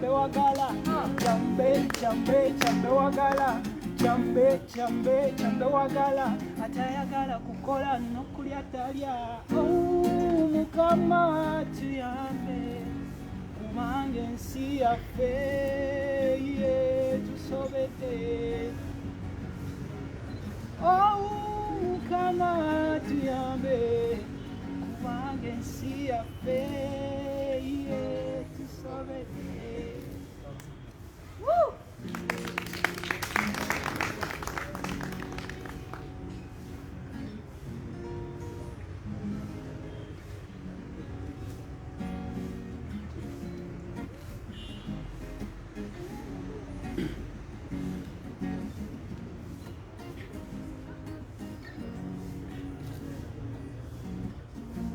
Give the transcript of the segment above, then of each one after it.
chambe wagala, chambe, chambe, chambe wagala, chambe, chambe, chambe wagala, atayagala kukola nokulya talya. Mukama tuyambe, kubanga ensi yaffe tusobedde. Mukama tuyambe, kubanga ensi yaffe tusobedde. Woo!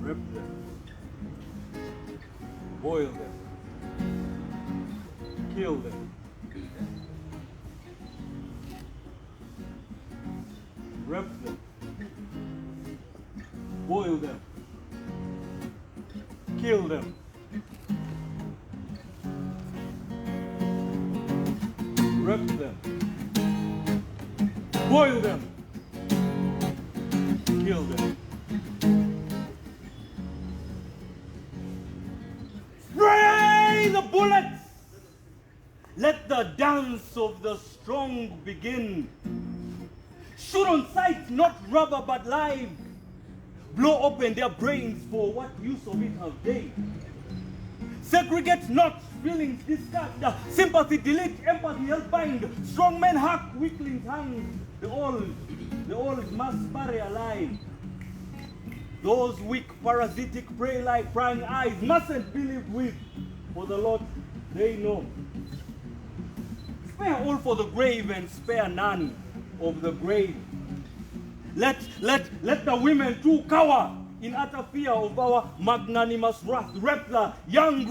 Rip them, boil them, kill them, rip them, boil them, kill them, rip them, boil them, kill them. Spray the bullets! Let the dance of the strong begin. Shoot on sight, not rubber but live. Blow open their brains, for what use of it have they? Segregate not, feelings discard, sympathy delete, empathy help bind. Strong men hack, weaklings hang. The old must bury alive. Those weak, parasitic, prey like prying eyes mustn't be lived with, for the Lord they know. Spare all for the grave and spare none of the grave. Let the women too cower in utter fear of our magnanimous wrath. Rep the young,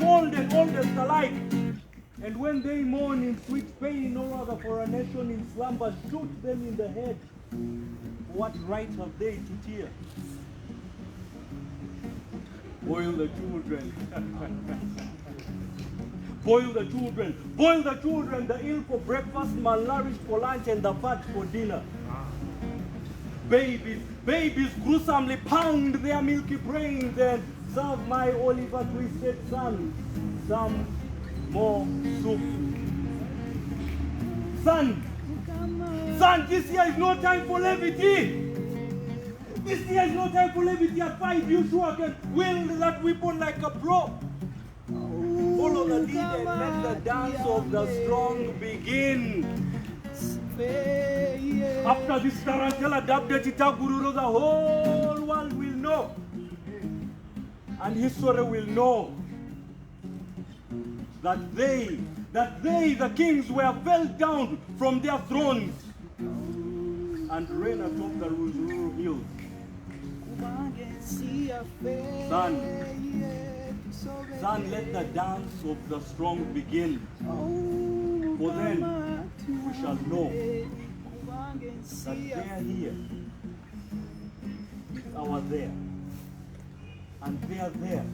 old and oldest alike. And when they mourn in sweet pain, no other for a nation in slumber, shoot them in the head. What right have they to tear? Boil the children. Boil the children. Boil the children, the ill for breakfast, malnourished for lunch, and the fat for dinner. Babies gruesomely pound their milky brains and serve my Oliver twisted son some more soup. Son, this year is no time for levity. This year is no time for levity. At 5, you sure can wield that weapon like a pro. Follow the lead and let the dance of the strong begin. After this tarantella dubbed Itagururo, the whole world will know. And history will know that they, the kings, were felled down from their thrones and reign atop the Ruzuru hills. Son, let the dance of the strong begin. For then we shall know that their here is our there, and their there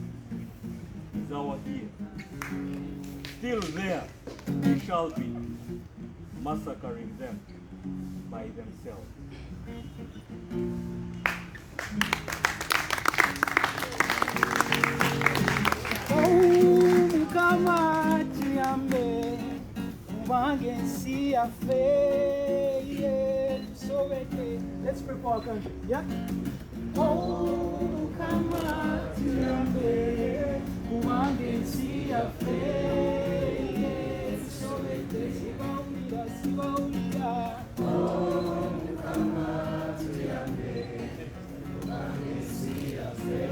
is our here. Still there we shall be, massacring them by themselves. Mukama tuyambe, kubanga ensi yaffe tusobedde. Let's pray for our country. Yeah? Mukama tuyambe, kubanga ensi yaffe tusobedde. Sibawulira. Mukama tuyambe, kubanga ensi yaffe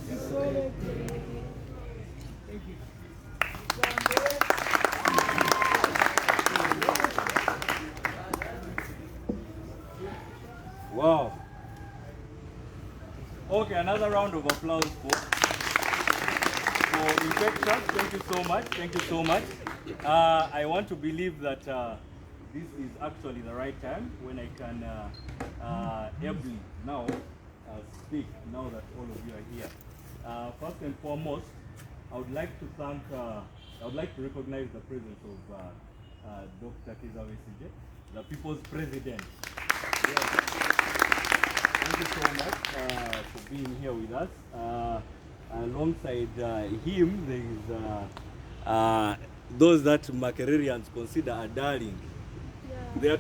tusobedde. Thank you. Wow. Okay, another round of applause for Infection. Thank you so much. Thank you so much. I want to believe that this is actually the right time when I can ably now speak, now that all of you are here. First and foremost, I would like to thank, I would like to recognize the presence of Dr. Kiza Wesije, the people's president. Yes. Thank you so much for being here with us. Alongside him, there is those that Makererians consider a darling. Yeah. There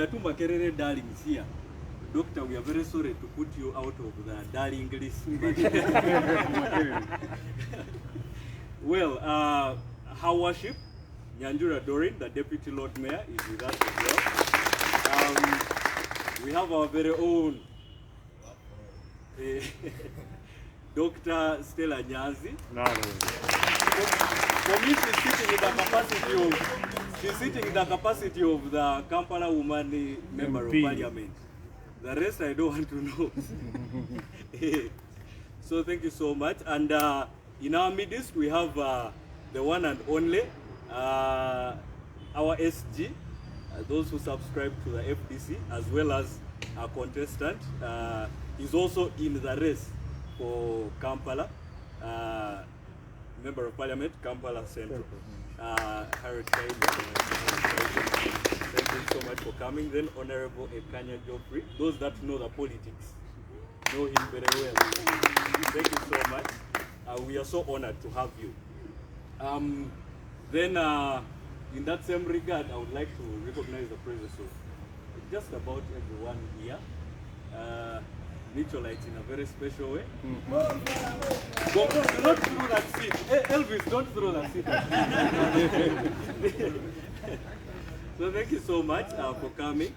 are two Makerere darlings here. Doctor, we are very sorry to put you out of the darling list. Well, her worship, Nyanjura Dorin, the Deputy Lord Mayor, is with us as well. We have our very own Dr. Stella Nyazi. No. For me, she's sitting in the capacity of the Kampala Woman Member of Parliament. The rest I don't want to know. So thank you so much. And in our midst, we have the one and only, our SG, those who subscribe to the FDC, as well as our contestant. He's also in the race for Kampala, Member of Parliament, Kampala Central. Harry Kaine. Thank you so much for coming. Then Honorable Ekanya Joffrey. Those that know the politics know him very well. Thank you so much. We are so honored to have you. Then in that same regard, I would like to recognize the presence of just about everyone here. Nicolite in a very special way. Do not throw that seat. Hey, Elvis, don't throw that seat. So thank you so much for coming.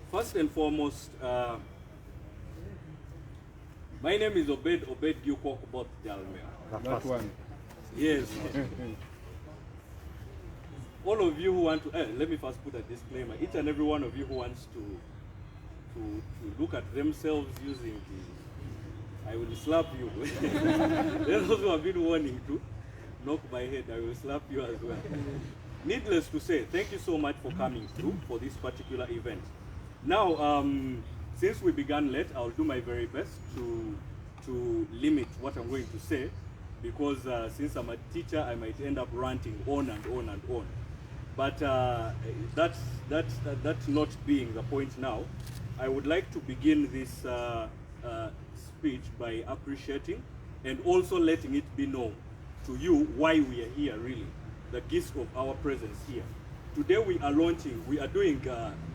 First and foremost, my name is Obedgui Both Jalmea. That one. Yes. All of you who want to, let me first put a disclaimer. Each and every one of you who wants to look at themselves using the, I will slap you. Those who have been wanting to knock my head, I will slap you as well. Needless to say, thank you so much for coming through for this particular event. Now, since we began late, I'll do my very best to limit what I'm going to say, because since I'm a teacher, I might end up ranting on and on and on. But that's not being the point now. I would like to begin this speech by appreciating and also letting it be known to you why we are here, really, the gist of our presence here. Today we are doing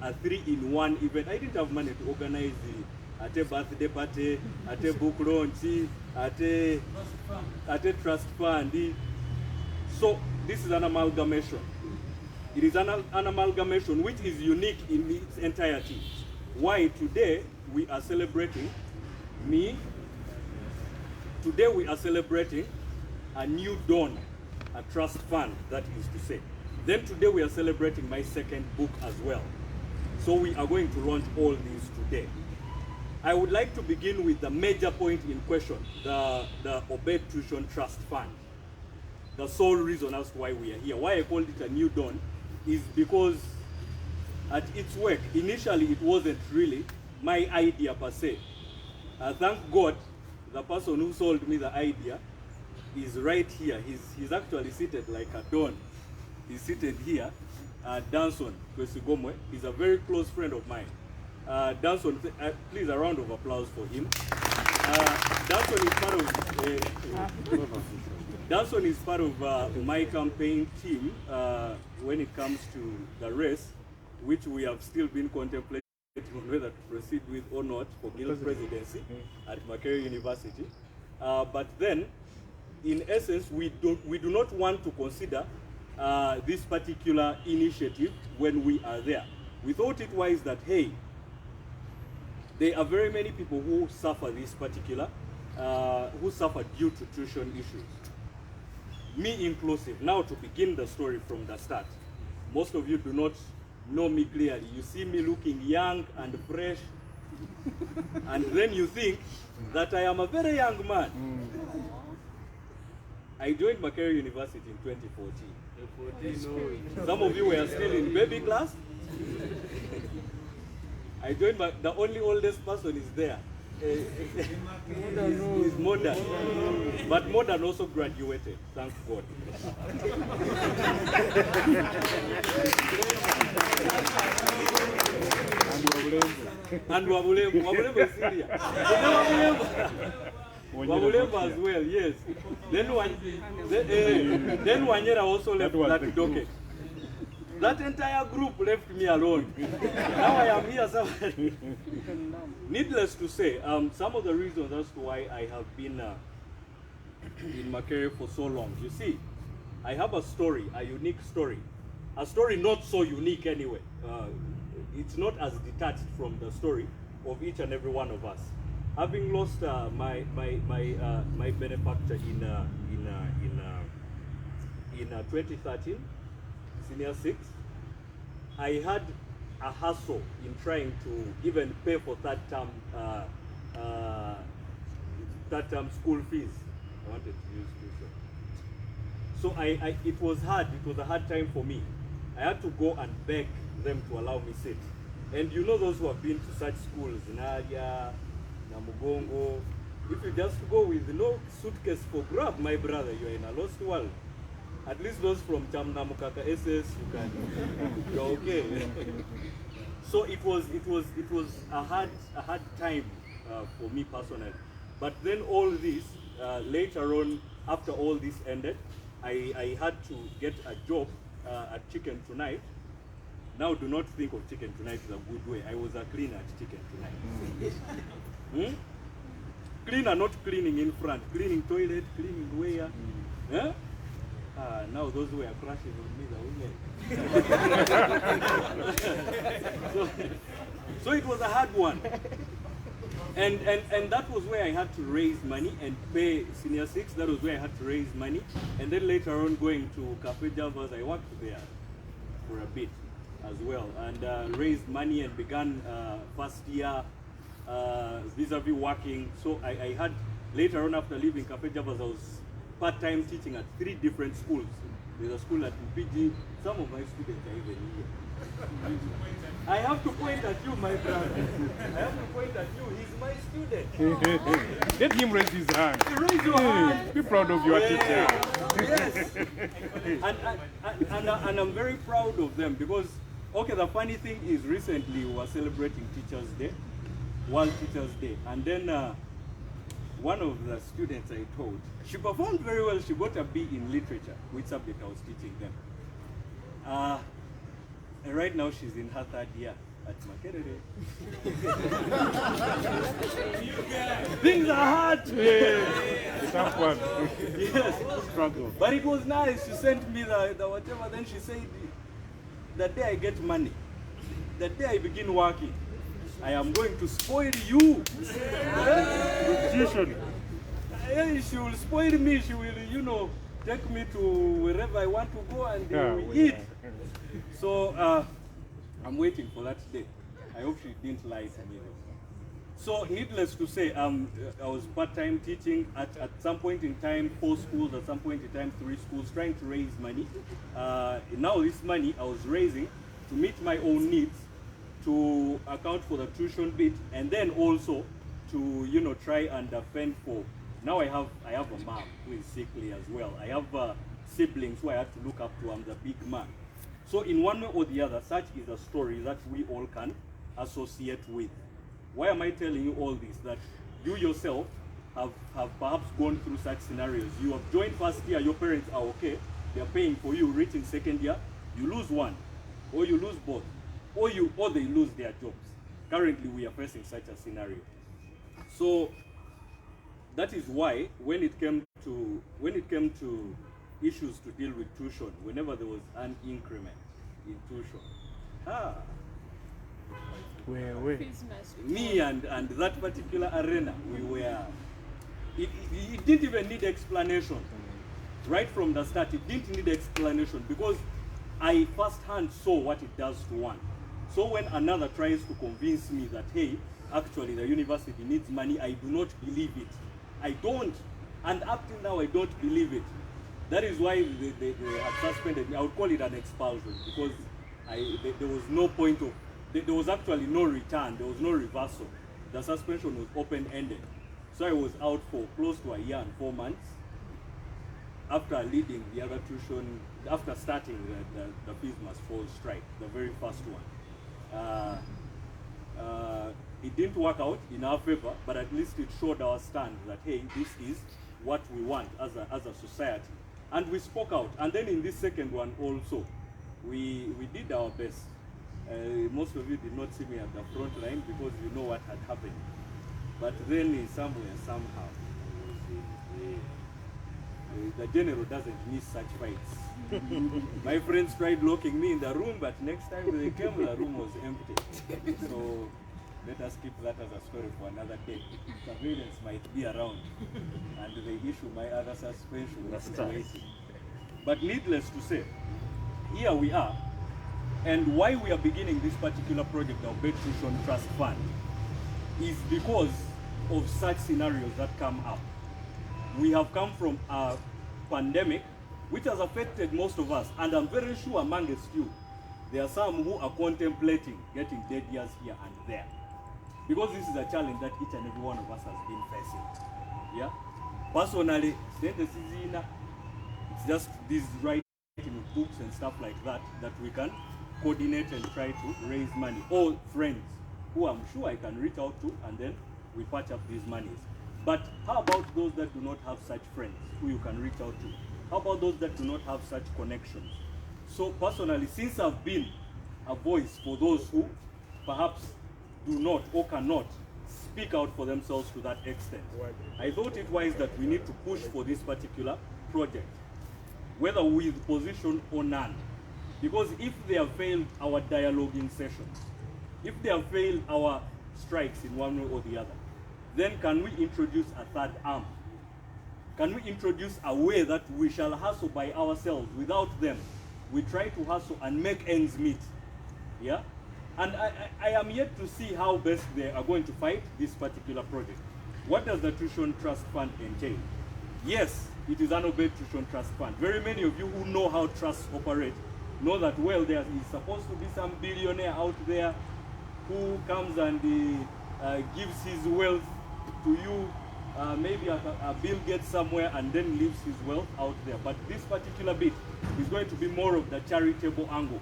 a 3-in-1 event. I didn't have money to organize the birthday party, book launch, trust fund. So this is an amalgamation. It is an amalgamation which is unique in its entirety. Why today we are celebrating me. Today we are celebrating a new dawn, a trust fund, that is to say. Then today we are celebrating my second book as well. So we are going to launch all these today. I would like to begin with the major point in question, the Obed Tuition Trust Fund. The sole reason as to why we are here. Why I called it a new dawn is because at its work, initially it wasn't really my idea per se. Thank God, the person who sold me the idea is right here. He's actually seated like a dawn. He's seated here. Danson Kwesigomwe. He's a very close friend of mine. Danson, please a round of applause for him. Danson is part of my campaign team when it comes to the race, which we have still been contemplating on whether to proceed with or not for Guild presidency at Makerere University. But then, in essence, we do not want to consider this particular initiative when we are there. We thought it wise that, hey, there are very many people who suffer this particular, who suffer due to tuition issues. Me inclusive. Now to begin the story from the start. Most of you do not know me clearly. You see me looking young and fresh, and then you think that I am a very young man. I joined Makerere University in 2014. Some of you were still in baby class. I joined, the only oldest person is there. He's modern. But modern also graduated, thank God. And Wabulembo is Syria. Wabulembo as well, yes. Then Wanyera also left that docket. That entire group left me alone. Now I am here. Needless to say, some of the reasons as to why I have been in Makerere for so long. You see, I have a story, a unique story. A story not so unique anyway. It's not as detached from the story of each and every one of us. Having lost my benefactor in 2013, senior 6, I had a hustle in trying to even pay for third term school fees. I wanted to use tuition. So it was hard. It was a hard time for me. I had to go and beg them to allow me sit. And you know those who have been to such schools, Nadia, Namugongo, if you just go with no suitcase for grab, my brother, you're in a lost world. At least those from Chamnamukaka SS, you're okay. So it was a hard time for me personally. But then all this, later on, after all this ended, I had to get a job at Chicken Tonight. Now do not think of Chicken Tonight in a good way. I was a cleaner at Chicken Tonight. Cleaner, not cleaning in front, cleaning toilet, cleaning where. Now those were crashes on me, the women. So it was a hard one. And that was where I had to raise money and pay senior 6. That was where I had to raise money. And then later on going to Cafe Javas, I worked there for a bit as well. And raised money and began first year vis-a-vis working. So I had, later on after leaving Cafe Javas, I was part-time teaching at 3 different schools. There's a school at UPG. Some of my students are even here. I have to point at you, my brother. I have to point at you. He's my student. Let him raise his hand. Raise your hand. Be proud of your teacher. Yes. And I'm very proud of them because, okay, the funny thing is recently we were celebrating Teachers' Day, World Teachers' Day. And then one of the students I told, she performed very well. She got a B in literature, which subject I was teaching them. And right now she's in her 3rd year at Makerere. Things are hard. It's tough one. Yes. Struggle. But it was nice. She sent me the whatever. Then she said, the day I get money, the day I begin working, I am going to spoil you. Tuition. She will spoil me. She will, take me to wherever I want to go and we eat. So I'm waiting for that day. I hope she didn't lie to me. So needless to say, I was part-time teaching at some point in time 4 schools, at some point in time 3 schools, trying to raise money. Now this money I was raising to meet my own needs, to account for the tuition bit, and then also to try and fend for. Now I have a mom who is sickly as well. I have siblings who I have to look up to. I'm the big man. So in one way or the other, such is a story that we all can associate with. Why am I telling you all this? That you yourself have perhaps gone through such scenarios. You have joined first year, your parents are okay, they are paying for you, reaching second year, you lose one, or you lose both, or they lose their jobs. Currently we are facing such a scenario. So that is why when it came to issues to deal with tuition, whenever there was an increment in tuition, me and that particular arena, it didn't even need explanation. Right from the start, it didn't need explanation because I firsthand saw what it does to one. So when another tries to convince me that, hey, actually the university needs money, I do not believe it. I don't. And up till now, I don't believe it. That is why they had suspended me. I would call it an expulsion because there was no point of, there was actually no return, there was no reversal. the suspension was open-ended. So I was out for close to a year and 4 months after leading the other tuition, after starting the fees must fall strike, the very first one. It didn't work out in our favor, but at least it showed our stand that, hey, this is what we want as a society. And we spoke out. And then in this second one also, we did our best. Most of you did not see me at the front line because you know what had happened. But then somewhere, somehow, the general doesn't miss such fights. My friends tried locking me in the room, but next time they came, the room was empty. So let us keep that as a story for another day. Surveillance might be around, and they issue my other suspension, which is waiting. But needless to say, here we are. And why we are beginning this particular project, the Obed Tuition Trust Fund, is because of such scenarios that come up. We have come from a pandemic which has affected most of us, and I'm very sure amongst you, there are some who are contemplating getting dead years here and there. Because this is a challenge that each and every one of us has been facing. Yeah? Personally, it's just these writing of books and stuff like that that we can coordinate and try to raise money. Or friends who I'm sure I can reach out to, and then we patch up these monies. But how about those that do not have such friends who you can reach out to? How about those that do not have such connections? So personally, since I've been a voice for those who perhaps do not or cannot speak out for themselves to that extent, I thought it wise that we need to push for this particular project, whether with position or none. Because if they have failed our dialoguing sessions, if they have failed our strikes in one way or the other, then can we introduce a third arm? Can we introduce a way that we shall hustle by ourselves without them? We try to hustle and make ends meet. Yeah? And I am yet to see how best they are going to fight this particular project. What does the Tuition Trust Fund entail? Yes, it is an Obed Tuition Trust Fund. Very many of you who know how trusts operate know that, well, there is supposed to be some billionaire out there who comes and gives his wealth to you, maybe a Bill Gates somewhere, and then leaves his wealth out there. But this particular bit is going to be more of the charitable angle.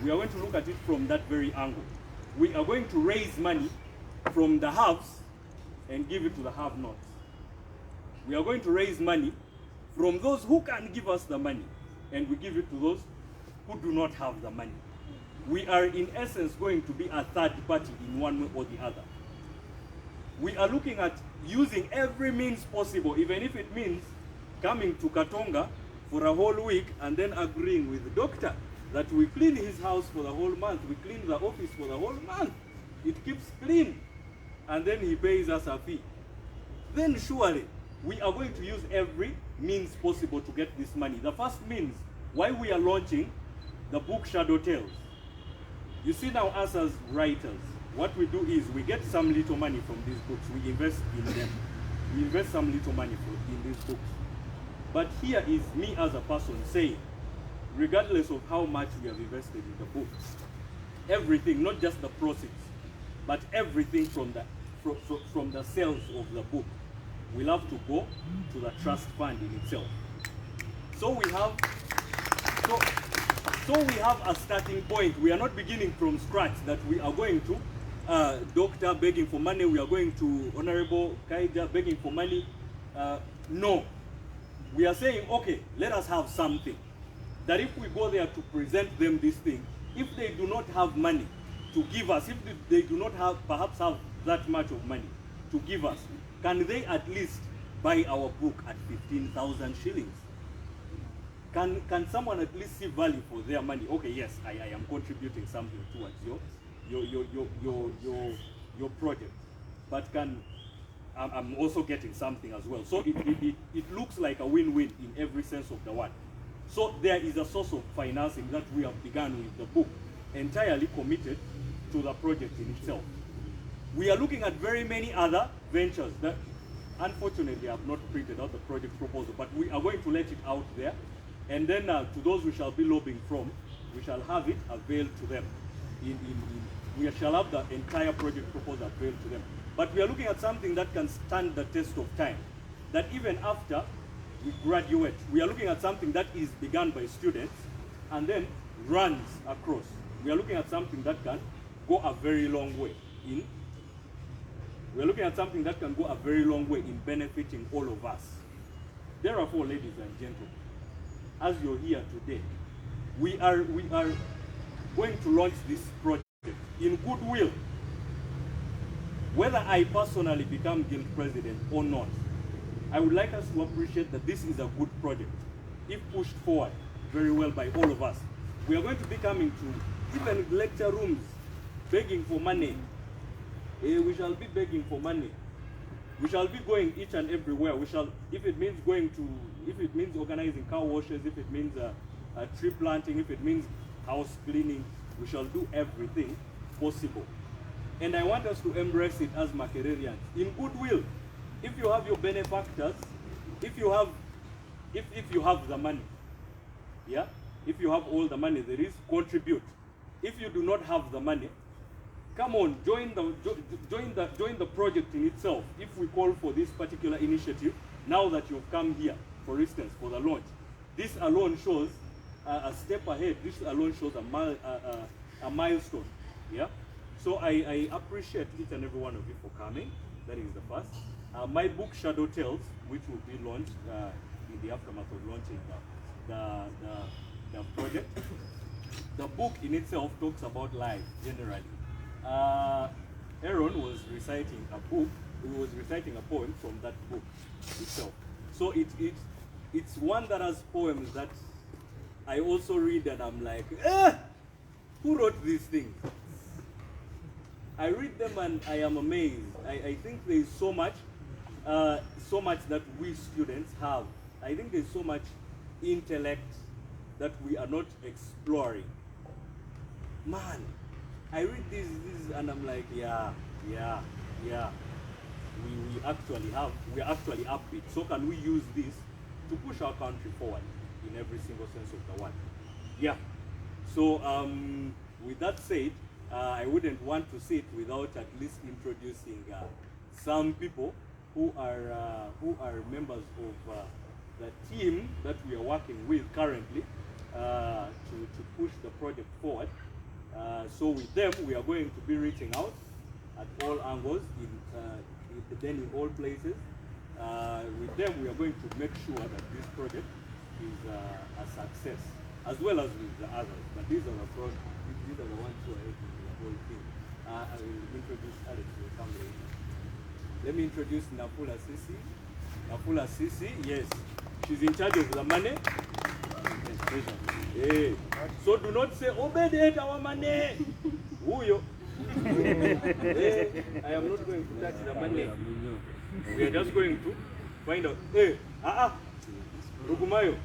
We are going to look at it from that very angle. We are going to raise money from the haves and give it to the have-nots. We are going to raise money from those who can give us the money, and we give it to those who do not have the money. We are in essence going to be a third party in one way or the other. We are looking at using every means possible, even if it means coming to Katonga for a whole week and then agreeing with the doctor that we clean his house for the whole month, we clean the office for the whole month. It keeps clean, and then he pays us a fee. Then surely we are going to use every means possible to get this money. The first means, why we are launching the book Shadow Tales. You see now, us as writers, what we do is we get some little money from these books, we invest in them. We invest some little money in these books. But here is me as a person saying, regardless of how much we have invested in the books, everything, not just the proceeds, but everything from the sales of the book will have to go to the trust fund in itself. So we have a starting point. We are not beginning from scratch that we are going to doctor begging for money, we are going to Honorable Kaija begging for money. No. We are saying, okay, let us have something. That if we go there to present them this thing, if they do not have money to give us, if they do not have, perhaps have that much of money to give us, can they at least buy our book at 15,000 shillings? Can someone at least see value for their money? Okay, yes, I am contributing something towards your project, but I'm also getting something as well. So it looks like a win-win in every sense of the word. So there is a source of financing that we have begun with the book, entirely committed to the project in itself. We are looking at very many other ventures that unfortunately have not printed out the project proposal, but we are going to let it out there. And then to those we shall be lobbying from, we shall have it availed to them. We shall have the entire project proposal availed to them. But we are looking at something that can stand the test of time. That even after we graduate, we are looking at something that is begun by students and then runs across. We are looking at something that can go a very long way in benefiting all of us. Therefore, ladies and gentlemen, as you're here today, we are going to launch this project in goodwill. Whether I personally become guild president or not, I would like us to appreciate that this is a good project. If pushed forward very well by all of us, we are going to be coming to even lecture rooms, begging for money. We shall be begging for money. We shall be going each and everywhere. We shall, if it means organizing car washes, if it means tree planting, if it means house cleaning, we shall do everything possible. And I want us to embrace it as Makererians in goodwill. If you have your benefactors, if you have the money, yeah, if you have all the money there is, contribute. If you do not have the money, come on, join the project in itself. If we call for this particular initiative, now that you've come here, for instance, for the launch, this alone shows a step ahead. This alone shows a milestone. Yeah. So I appreciate each and every one of you for coming. That is the first. My book Shadow Tales, which will be launched in the aftermath of launching the project. The book in itself talks about life generally. Aaron was reciting a book. He was reciting a poem from that book itself. So it's one that has poems that I also read and I'm like, who wrote these things? I read them and I am amazed. I think there is so much that we students have. I think there's so much intellect that we are not exploring. Man, I read this and I'm like, yeah. We are actually upbeat. So can we use this to push our country forward in every single sense of the word? Yeah. So with that said, I wouldn't want to sit without at least introducing some people who are members of the team that we are working with currently to push the project forward. So with them, we are going to be reaching out at all angles, in all places. With them, we are going to make sure that this project is a success, as well as with the others. But these are the ones who are helping the whole thing. I will introduce Alex to come later. Let me introduce Nafula Sisi. Nafula Sisi, yes, she's in charge of the money. Hey. So do not say, Obed ate our money. Uyo. Hey, I am not going to touch the money. We are just going to find out. Hey, Rugumayo,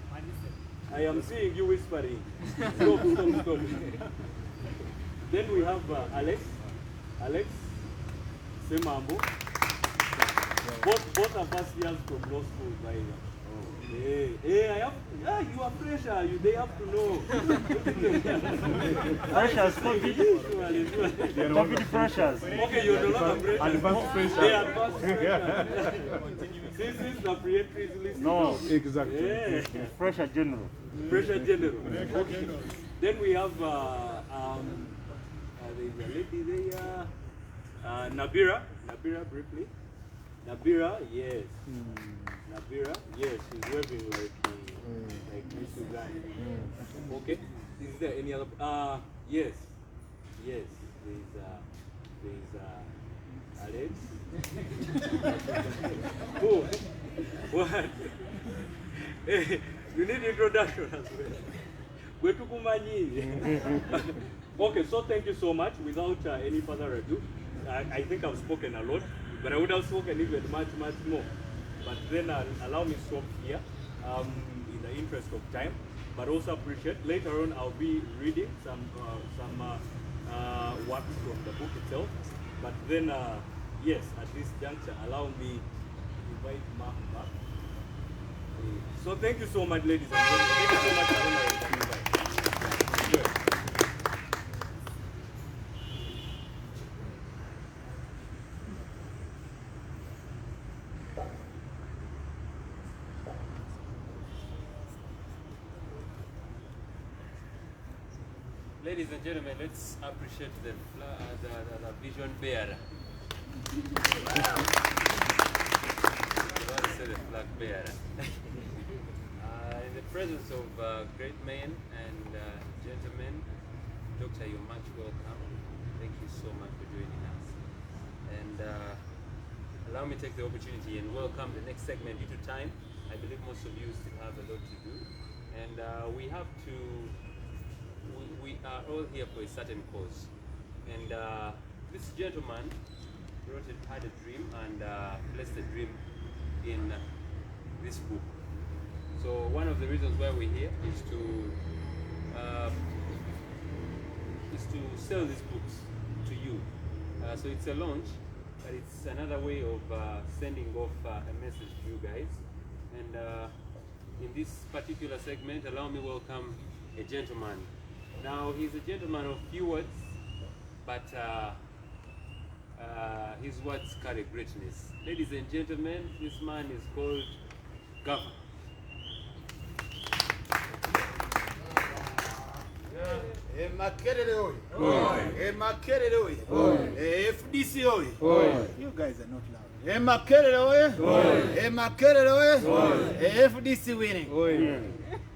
I am seeing you whispering. Stop. Then we have Alex, Semambo. Both of us here from law school, by the way. Hey, you are fresher. They have to know. Freshers, David freshers. Okay, you're no longer fresher. Advanced fresher. Yeah, advanced fresher. This is the pre-entry list. No, exactly. Yeah. Fresher general. Fresher general. Okay. Then we have there's a lady there. Nabira briefly. Nabira, yes. Nabira, yes, she's waving like Miss Uganda. Okay. Is there any other? Yes. There's Alex. Oh, what? Hey, you need introduction as well. Okay, so thank you so much. Without any further ado, I think I've spoken a lot, but I would have spoken even much more. But then allow me to stop here in the interest of time, but also appreciate later on I'll be reading some works from the book itself. But then, yes, at this juncture, allow me to invite Mark back. So thank you so much, ladies and gentlemen. Thank you so much for coming by. Ladies and gentlemen, let's appreciate the vision bearer. I say the flag bearer. In the presence of great men and gentlemen, Doctor, you're much welcome. Thank you so much for joining us. And allow me to take the opportunity and welcome the next segment due to time. I believe most of you still have a lot to do. And we have to, we are all here for a certain cause. And this gentleman had a dream and placed the dream in this book. So one of the reasons why we're here is to sell these books to you. So it's a launch, but it's another way of sending off a message to you guys. And in this particular segment, allow me welcome a gentleman. Now, he's a gentleman of few words, but his words carry greatness. Ladies and gentlemen, this man is called Governor. Makerere oye. Makerere oye. FDC oye. You guys are not loud. Makerere oye. Makerere oye. FDC winning.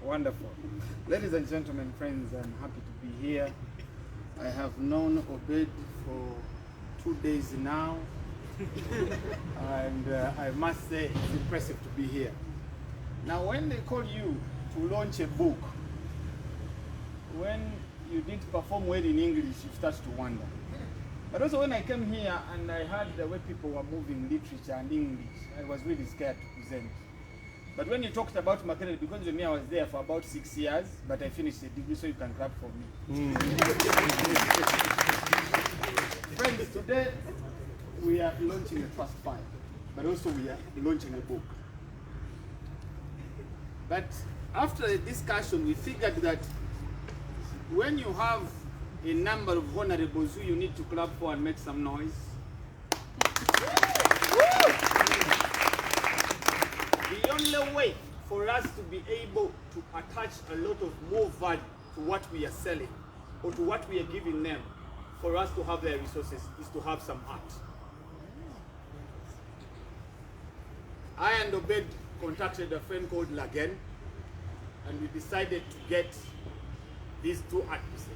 Wonderful. Ladies and gentlemen, friends, I'm happy to be here. I have known Obed for 2 days now. And I must say it's impressive to be here. Now, when they call you to launch a book, when you didn't perform well in English, you start to wonder. But also when I came here and I heard the way people were moving literature and English, I was really scared to present. But when you talked about Makerere, because of me, I was there for about 6 years, but I finished the degree, so you can clap for me. Friends, today we are launching a trust fund, but also we are launching a book. But after the discussion, we figured that when you have a number of honorables who you need to clap for and make some noise, the only way for us to be able to attach a lot of more value to what we are selling or to what we are giving them, for us to have their resources, is to have some art. I and Obed contacted a friend called Lagen, and we decided to get these 2 art pieces.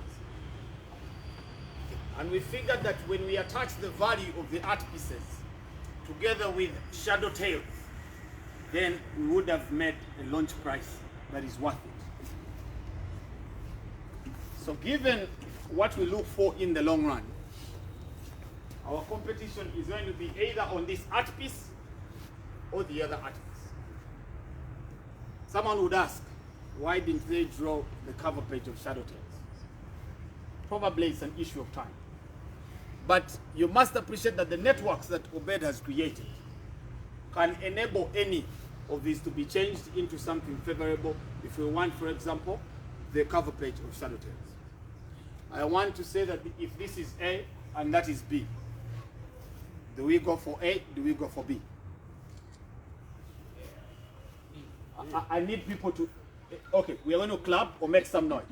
And we figured that when we attach the value of the art pieces together with Shadow Tales, then we would have made a launch price that is worth it. So given what we look for in the long run, our competition is going to be either on this art piece or the other art piece. Someone would ask, why didn't they draw the cover page of Shadow Tales? Probably it's an issue of time. But you must appreciate that the networks that Obed has created can enable any of these to be changed into something favorable. If we want, for example, the cover page of Shadow Tales. I want to say that if this is A and that is B, do we go for A? Do we go for B? I need people to, okay, we are going to clap or make some noise.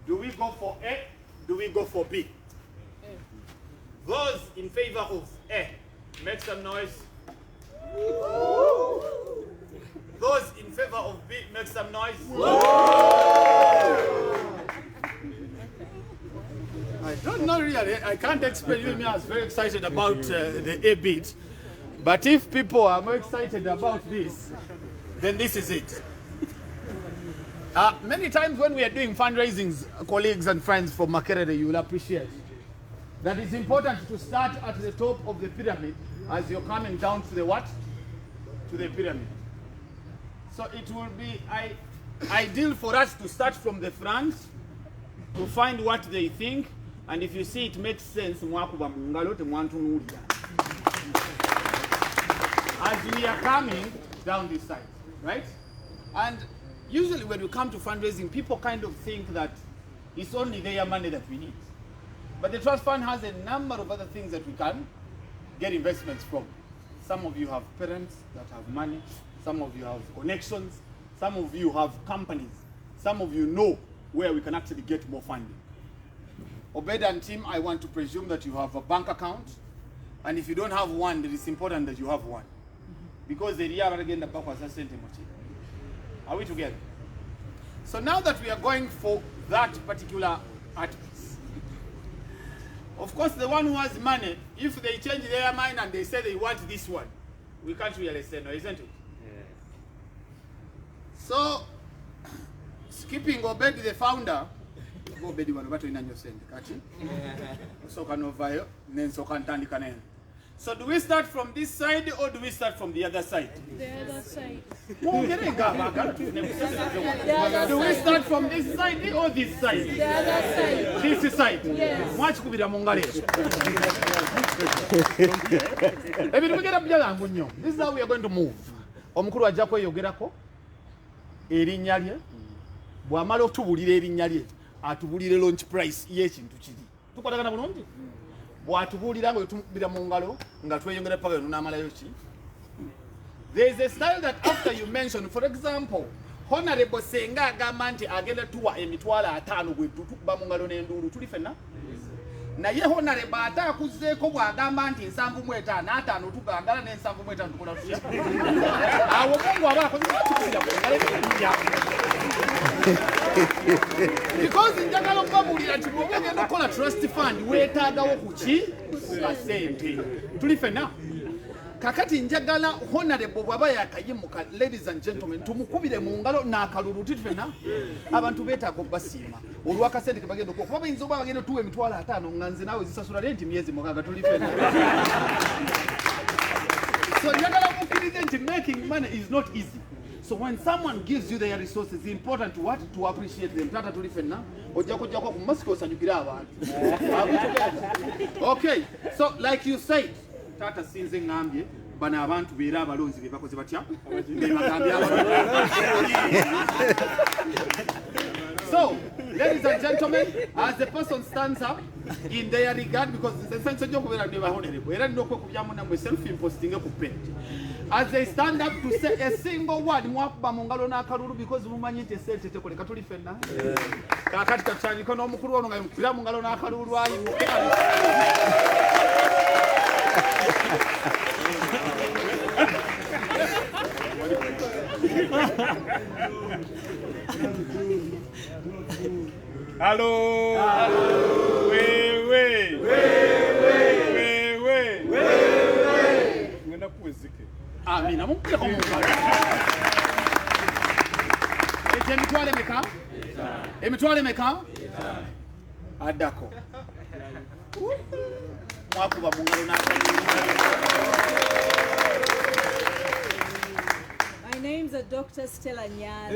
Do we go for A? Do we go for B? Those in favor of A, make some noise. Those in favor of B, make some noise. I don't know really, I can't explain. You me, I was very excited about the A bit. But if people are more excited about this, then this is it. Many times when we are doing fundraisings, colleagues and friends from Makerere, you will appreciate that it's important to start at the top of the pyramid as you're coming down to the what? To the pyramid. So it will be ideal for us to start from the front to find what they think, and if you see it makes sense, as we are coming down this side, right? And usually when we come to fundraising, people kind of think that it's only their money that we need. But the trust fund has a number of other things that we can get investments from. Some of you have parents that have money. Some of you have connections. Some of you have companies. Some of you know where we can actually get more funding. Obed and team, I want to presume that you have a bank account. And if you don't have one, it is important that you have one. Because the are again the backwards Are we together? So now that we are going for that particular artifice, of course the one who has money, if they change their mind and they say they want this one, we can't really say no, isn't it? Yeah. So, skipping Obed the founder, Obed wano bato ina nyosende kati. So kanovayo nenso kantandika nene. So do we start from this side or do we start from the other side? The other side. Do we start from this side or this side? The other side. This side? Yes. Watch kubira mungale. This is how we are going to move. Omukuru ajja kweyogerako erinnya lye. Bw'amala otubulira erinnya lye, atubulire launch price y'ekintu kiri. Tukolagana bulungi? Bw'atubulira nga tumubira mu ngalo nga tweyongera paka n'amalayo ki. There is a style that after you mention, for example, Honorable Senga agamba nti agenda tuwa emitwalo 5 gwe tukuba mu ngalo n'enduulu tuli fenna. Naye Honorable ate akuzzeeko bw'agamba nti 75 5 tugangala ne 75 tukola tutya. Awo Mungu aba akoze tukubira mu ngalo n'enduulu. Because njagala okubabulira nti bw'oba ogenda okukola trust fund weetaagawo ku ki? Sente. Tuli fenna. Kakati njagala Honorable bw'aba yakayimuka, ladies and gentlemen, tumukubire mu ngalo n'akalulu tifena abantu beetaaga obbasiima olw'akasente ke bagenda okuba bayinza oba bagenda tuwa emitwalo 5 nga nze naawe zisasula renti myezi 6 tuli fena. So njagala mukkirize nti making money is not easy. So when someone gives you their resources, it's important to what? To appreciate them. Tata tuli fena ojja kujjako ku masiko osanyukira abantu. Okay, so like you said, Tata sinze ngambye bana abantu beera abalonzi be bakoze batya be bagambye abalonzi. So ladies and gentlemen, as the person stands up in their regard, because the sense of joke era honorable era ndoko kubyamu namwe self imposting ku page, as they stand up to say a single word mwakuba mu ngalo n'akalulu because mumanyi nti sente tekoleka tuli fenna. Kakati kachaniko n'omukulu ono nga mukira mu ngalo n'akalulu ayi Hello. Ngena kuwezike. Amina mupira kwa Mungu. Emitwale meka? Emitwale meka? Adako. Mwakuba mu ngalo n'akalulu. My name's Dr. Stella Nyaz.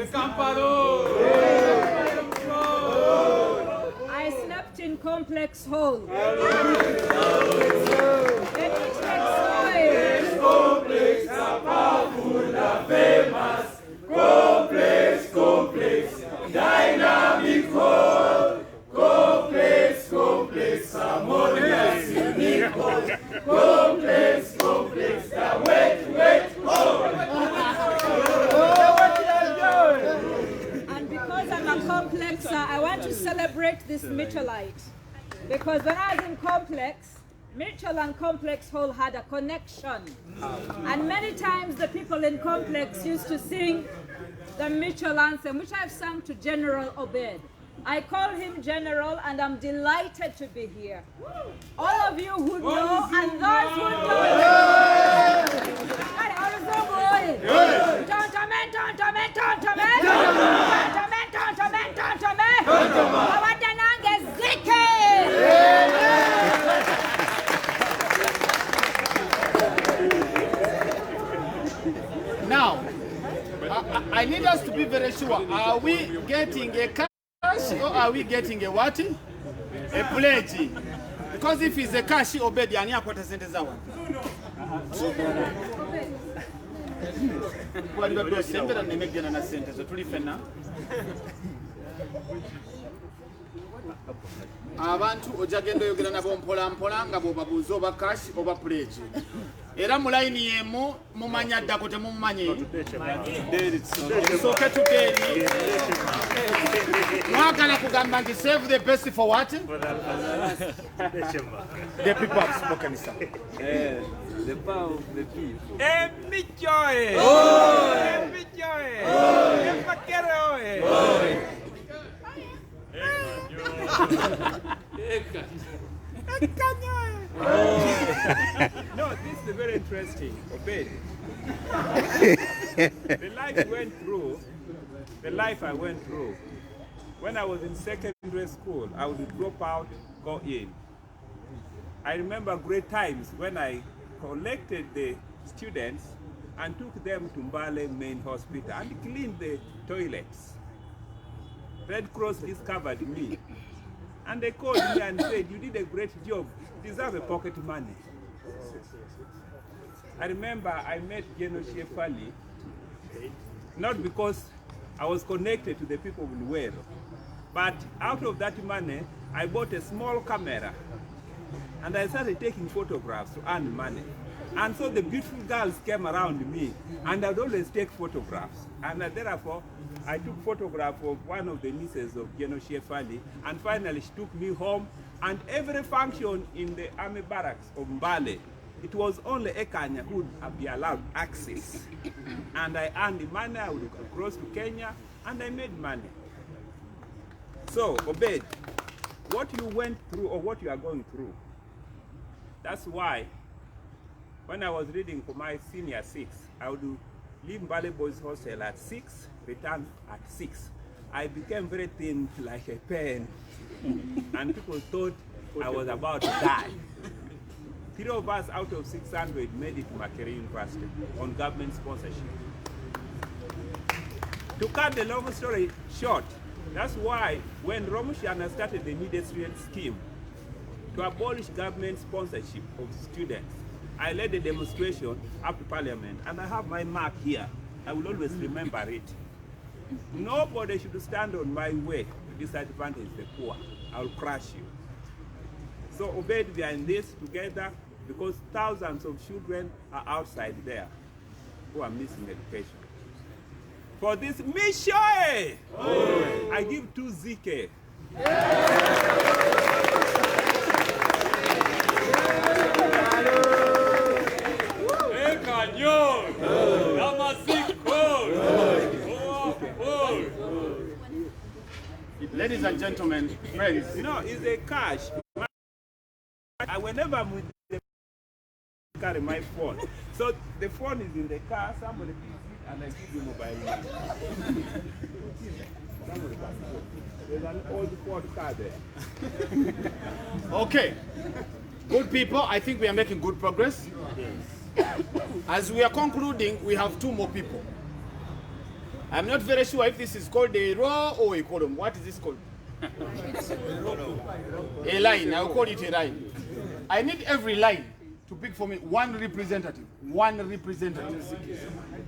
I slept in Complex Hall. Let me take soil. Complex, powerful, famous. Complex, dynamic hall. Complex, harmonious, unique hall. Complex, the wet hall. And because I'm a complexer, I want to celebrate this Mitchellite. Because when I was in Complex, Mitchell and Complex Hall had a connection. And many times the people in Complex used to sing the Mitchell anthem, which I've sung to General Obed. I call him General, and I'm delighted to be here. All of you who know and those who don't. Now, I need us to be very sure. Are we getting a cash or are we getting a what? A pledge. Because if it's a cash, Obed, yani akwata sente za wa. Kwa liba do sembe na nemegena na sente zo tuli fena. Abantu ojagendo yogera nabo mpola nga bo babuzo ba cash oba pledge. Era mu line yemu mumanya ddako temumumanyi. Soke tuteeri. Mwagala kugamba nti save the best for what? The people have spoken, sir. The power of the people. Emichoe! Emichoe! Makerere! No, this is very interesting. Obed. The life I went through, when I was in secondary school, I would drop out, go in. I remember great times when I collected the students and took them to Mbale main hospital and cleaned the toilets. Red Cross discovered me. And they called me and said, you did a great job, deserve a pocket money. I remember I met General Shefali, not because I was connected to the people of Luwero, but out of that money, I bought a small camera and I started taking photographs to earn money. And so the beautiful girls came around me and I'd always take photographs. And therefore, I took photograph of one of the nieces of General Shefali, and finally she took me home. And every function in the army barracks of Mbale, it was only Ekanya who would be allowed access. And I earned the money, I would cross to Kenya, and I made money. So, Obed, what you went through or what you are going through, that's why when I was reading for my senior 6, I would leave Mbale Boys Hostel at 6, return at 6. I became very thin like a pen, and people thought I was about to die. 3 of us out of 600 made it to Makerere University on government sponsorship. To cut the long story short, that's why when Romushiana started the needed student scheme to abolish government sponsorship of students, I led a demonstration up to Parliament, and I have my mark here. I will always remember it. Nobody should stand on my way to disadvantage the poor. I will crush you. So Obed, we are in this together because thousands of children are outside there who are missing education. For this mission, I give 2 ZK. Ladies and gentlemen, friends. No, it's a cash. Whenever I'm with the carry my phone. So the phone is in the car, somebody picks it and I give you mobile money. There's an old Ford car there. Okay. Good people, I think we are making good progress. As we are concluding, we have 2 more people. I'm not very sure if this is called a row or a column. What is this called? A line. I will call it a line. I need every line to pick for me 1 representative. 1 representative.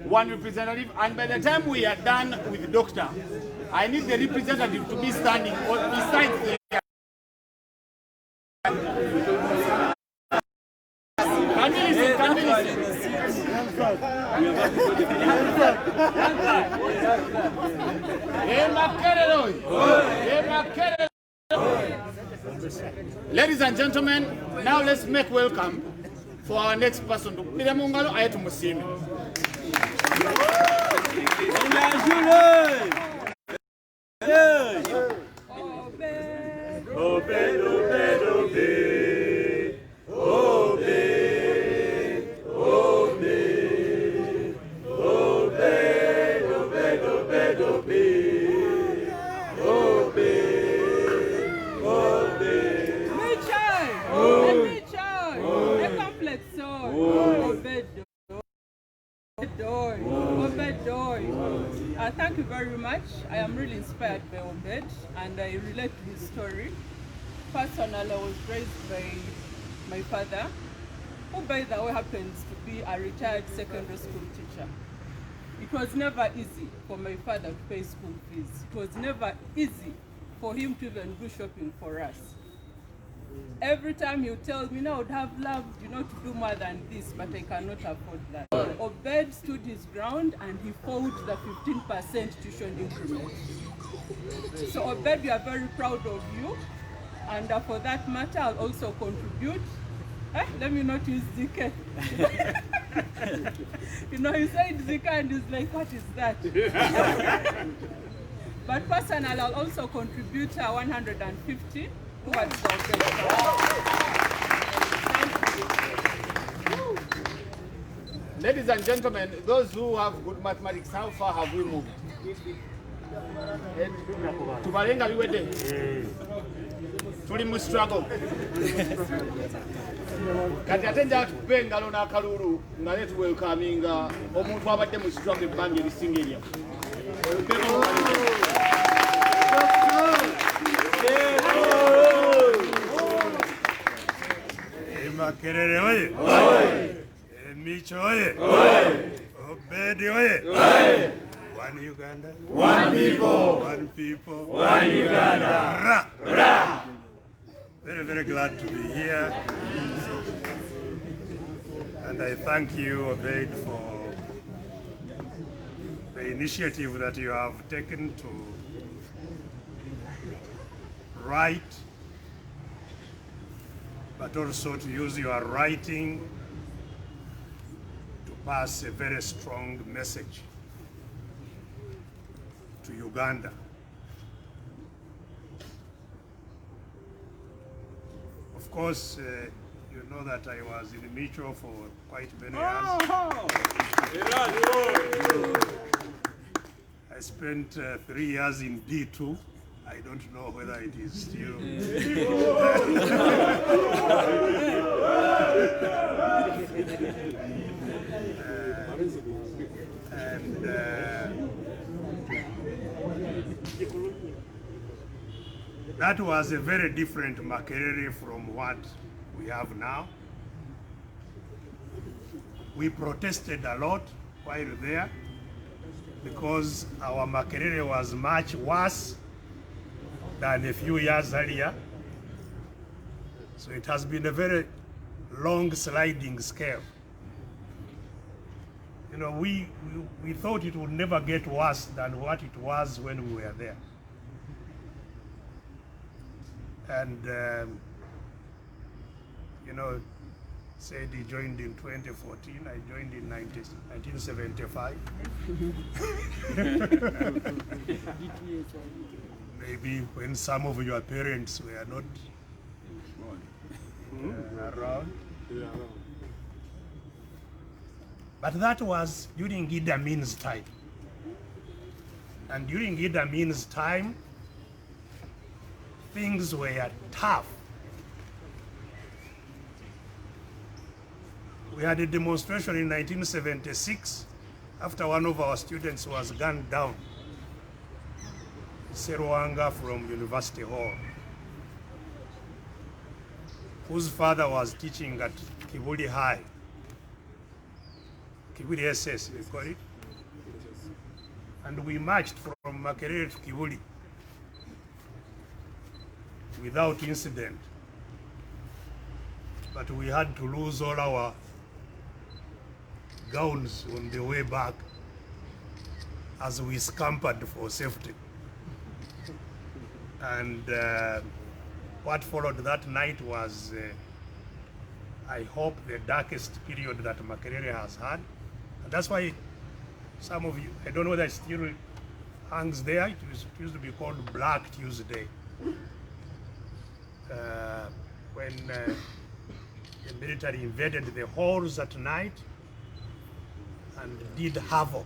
1 representative. And by the time we are done with the doctor, I need the representative to be standing beside the... Can we listen? Can we listen? Ladies and gentlemen, now let's make welcome for our next person. Obed, Obed, Obed. Obed, Obed. Obed, Obed, Obed, Obed. Obed, Obed. Michel! Michel! A complex soul. Obed. Thank you very much. I am really inspired by Obed and I relate to his story. Personally, I was raised by my father, who by the way happens to be a retired secondary school teacher. It was never easy for my father to pay school fees. It was never easy for him to even do shopping for us. Every time you tell me, no, I would have loved, to do more than this, but I cannot afford that. Obed stood his ground and he fought the 15% tuition increment. So Obed, we are very proud of you. And for that matter, I'll also contribute. Let me not use ZK. He said ZK and he's like, what is that? But personally, I'll also contribute 150 towards the Obed. Ladies and gentlemen, those who have good mathematics, how far have we moved? Tubalenga biwedde. Tuli mu struggle. Kati ate njala tukupe engalo n'akalulu nga ne tuwelkaminga omuntu abadde mu struggle ebbanga erisinga erya. Makerere oye! Micho oye! Obed oye! One Uganda. One people. One people. One Uganda. Ra! Ra! Very, very glad to be here. And I thank you, Obed, for the initiative that you have taken to write, but also to use your writing to pass a very strong message to Uganda. Of course, you know that I was in Micho for quite many years. I spent 3 years in D2. I don't know whether it is still. That was a very different Makerere from what we have now. We protested a lot while there because our Makerere was much worse than a few years earlier. So it has been a very long sliding scale. We thought it would never get worse than what it was when we were there. And said he joined in 2014. I joined in 1975. Maybe when some of your parents were not around. But that was during Idi Amin's time. And during Idi Amin's time, things were tough. We had a demonstration in 1976 after one of our students was gunned down. Serwanga from University Hall, whose father was teaching at Kibuli High. Kibuli SS, we call it. And we marched from Makerere to Kibuli without incident. But we had to lose all our gowns on the way back as we scampered for safety. And what followed that night was, I hope, the darkest period that Makerere has had. And that's why some of you, I don't know whether it still hangs there, it used to be called Black Tuesday. When the military invaded the halls at night and did havoc.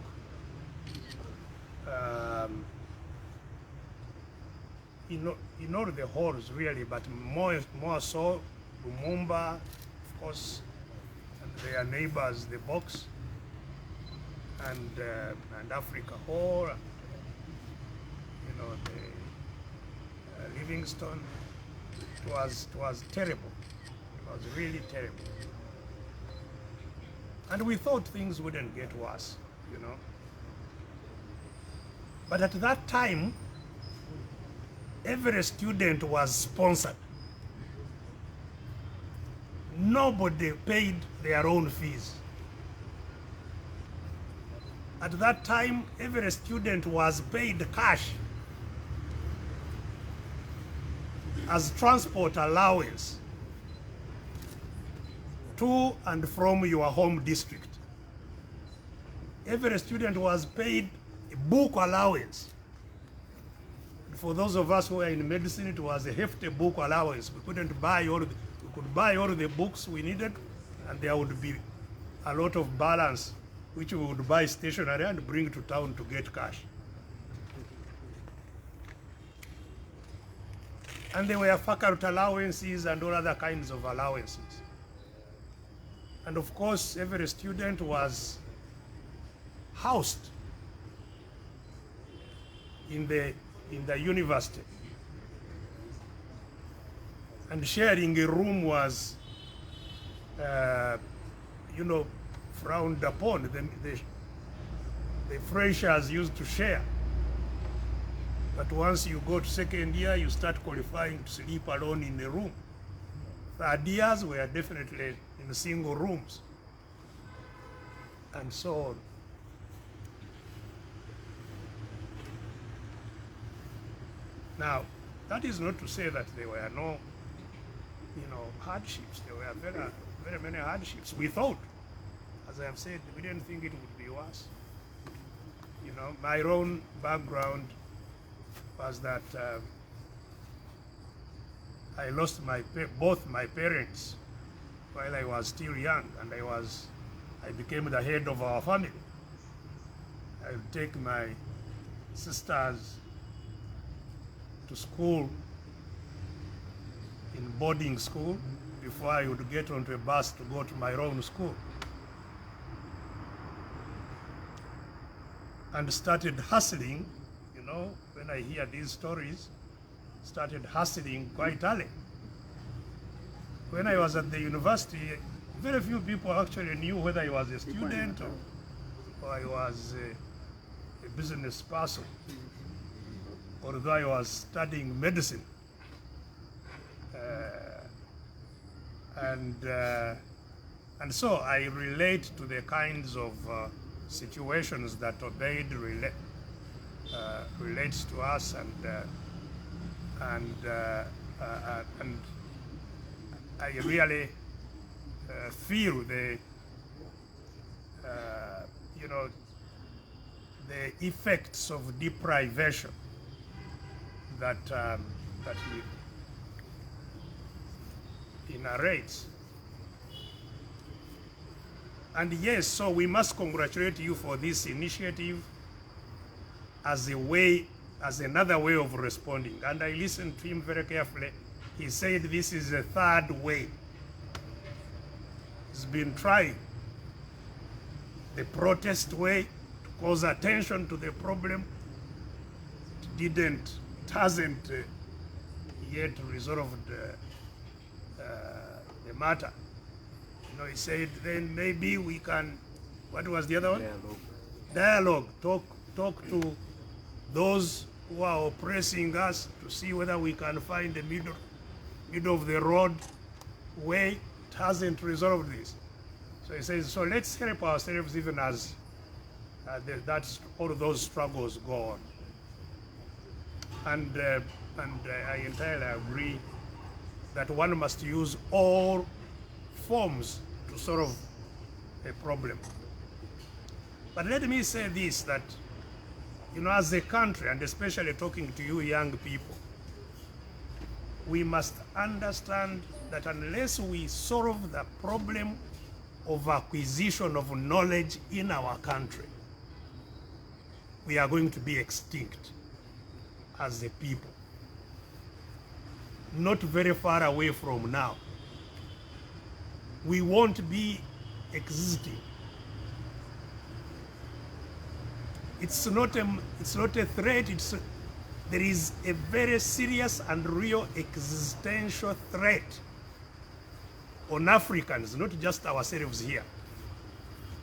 In all the halls really, but more so Lumumba, of course, and their neighbors, the Box, and Africa Hall, the Livingston. It was terrible. It was really terrible. And we thought things wouldn't get worse, But at that time, every student was sponsored. nobody paid their own fees. At that time, every student was paid cash as transport allowance to and from your home district. Every student was paid a book allowance. For those of us who are in medicine, it was a hefty book allowance. We couldn't buy all, we could buy all the books we needed, and there would be a lot of balance, which we would buy stationery and bring to town to get cash. And there were faculty allowances and all other kinds of allowances. And of course, every student was housed in the university. And sharing a room was, frowned upon. The freshers used to share. But once you go to second year, you start qualifying to sleep alone in a room. Third years were definitely in single rooms, and so on. Now, that is not to say that there were no, hardships. There were very, very many hardships. We thought, as I have said, we didn't think it would be worse. My own background was that I lost both my parents while I was still young, and I became the head of our family. I would take my sisters to school in boarding school before I would get onto a bus to go to my own school. And started hustling, when I hear these stories, started hustling quite early. When I was at the university, very few people actually knew whether I was a student or I was a business person, although I was studying medicine. And so I relate to the kinds of situations that Obed relates to us, and I really feel the effects of deprivation that he narrates. And yes, so we must congratulate you for this initiative as another way of responding. And I listened to him very carefully. He said this is a third way. He's been trying the protest way to cause attention to the problem. It hasn't yet resolved the matter. He said, then maybe we can, what was the other one? Dialogue. Talk to those who are oppressing us to see whether we can find a middle of the road way. It hasn't resolved this. So he says, so let's help ourselves even as all of those struggles go on. And I entirely agree that one must use all forms to solve a problem. But let me say this, that as a country, and especially talking to you young people, we must understand that unless we solve the problem of acquisition of knowledge in our country, we are going to be extinct as a people. Not very far away from now, we won't be existing. It's not a threat. There is a very serious and real existential threat on Africans, not just ourselves here,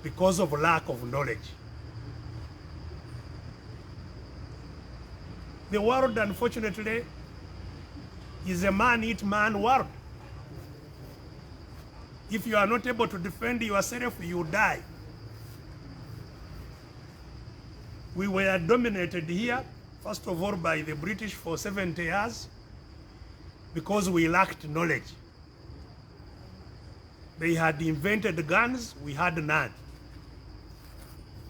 because of lack of knowledge. The world, unfortunately, is a man-eat-man world. If you are not able to defend yourself, you die. We were dominated here, first of all, by the British for 70 years because we lacked knowledge. They had invented guns, we had none.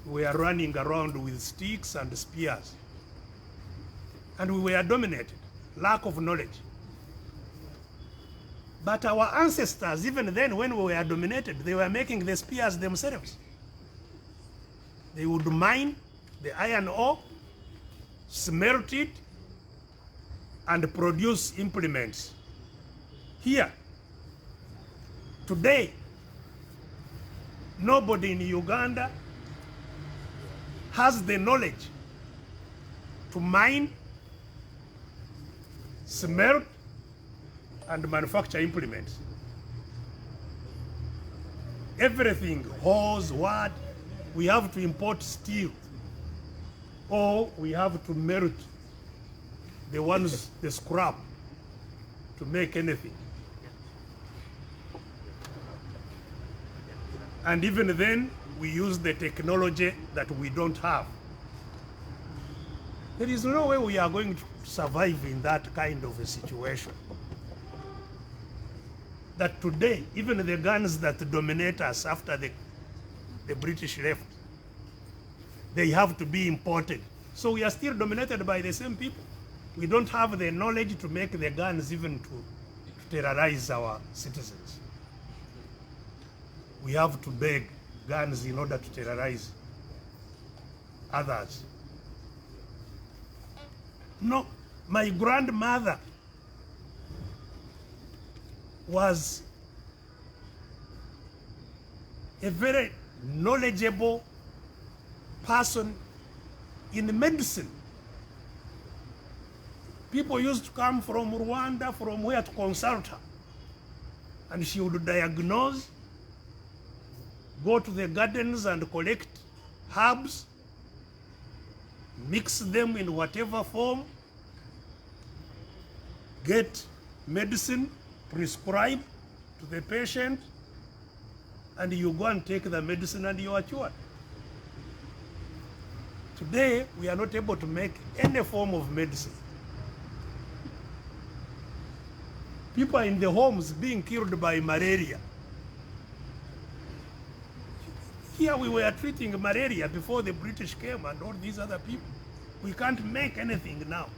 We were running around with sticks and spears. And we were dominated, lack of knowledge. But our ancestors, even then when we were dominated, they were making the spears themselves. They would mine the iron ore, smelt it, and produce implements. Here, today, nobody in Uganda has the knowledge to mine, smelt, and manufacture implements. Everything, hose, what, we have to import steel, or we have to melt the scrap to make anything. And even then, we use the technology that we don't have. There is no way we are going to survive in that kind of a situation. That today, even the guns that dominate us after the British left, they have to be imported. So we are still dominated by the same people. We don't have the knowledge to make the guns even to terrorize our citizens. We have to beg guns in order to terrorize others. No, my grandmother was a very knowledgeable person in medicine. People used to come from Rwanda, from where to consult her. And she would diagnose, go to the gardens and collect herbs, mix them in whatever form, get medicine, prescribe to the patient, and you go and take the medicine and you are cured. Today, we are not able to make any form of medicine. People are in the homes being killed by malaria. Here we were treating malaria before the British came and all these other people. We can't make anything now.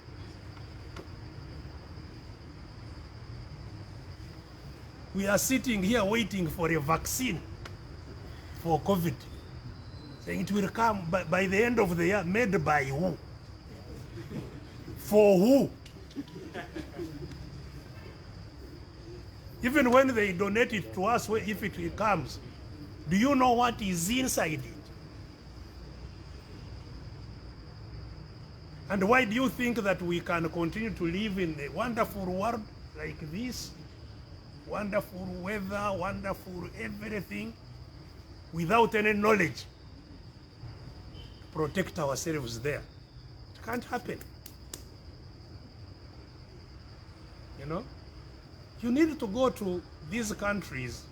We are sitting here waiting for a vaccine for COVID. Saying it will come by the end of the year. Made by who? For who? Even when they donate it to us, if it comes, do you know what is inside it? And why do you think that we can continue to live in a wonderful world like this? Wonderful weather, wonderful everything, without any knowledge to protect ourselves there. It can't happen. You know? You need to go to these countries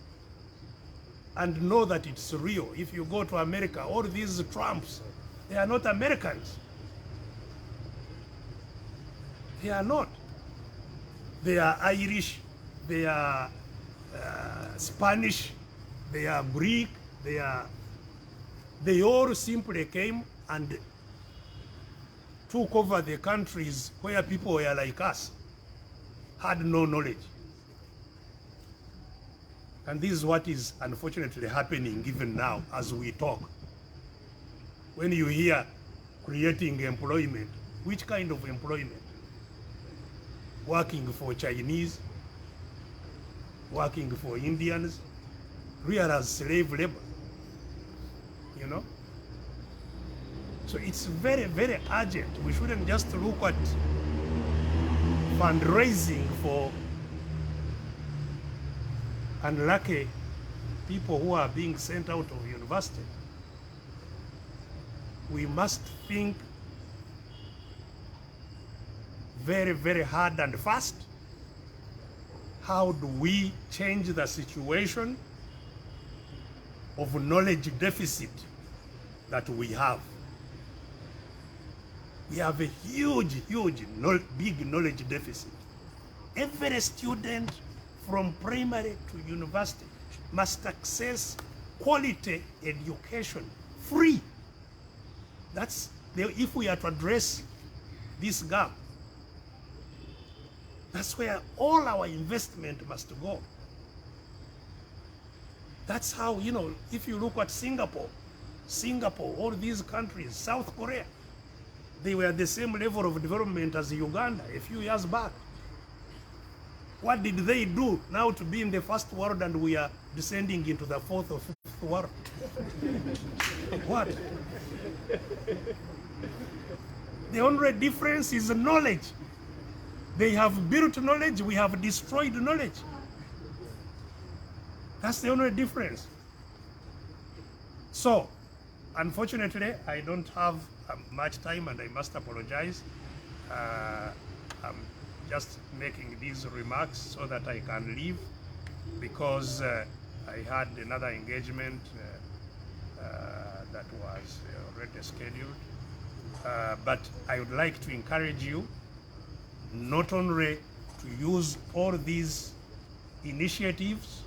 and know that it's real. If you go to America, all these Trumps, they are not Americans. They are not. They are Irish, they are Spanish, they are Greek, they all simply came and took over the countries where people were like us, had no knowledge. And this is what is unfortunately happening even now as we talk. When you hear creating employment, which kind of employment? Working for Chinese, working for Indians, real as slave labor, you know? So it's very, very urgent. We shouldn't just look at fundraising for unlucky people who are being sent out of university. We must think very, very hard and fast. How do we change the situation of knowledge deficit that we have. We have a huge, big knowledge deficit. Every student from primary to university must access quality education free. That's if we are to address this gap, that's where all our investment must go. That's how, you know, if you look at Singapore, all these countries, South Korea, they were the same level of development as Uganda a few years back. What did they do now to be in the first world and we are descending into the fourth or fifth world? What? The only difference is knowledge. They have built knowledge, we have destroyed knowledge. That's the only difference. So, unfortunately, I don't have much time and I must apologize. I'm just making these remarks so that I can leave because I had another engagement that was already scheduled. But I would like to encourage you not only to use all these initiatives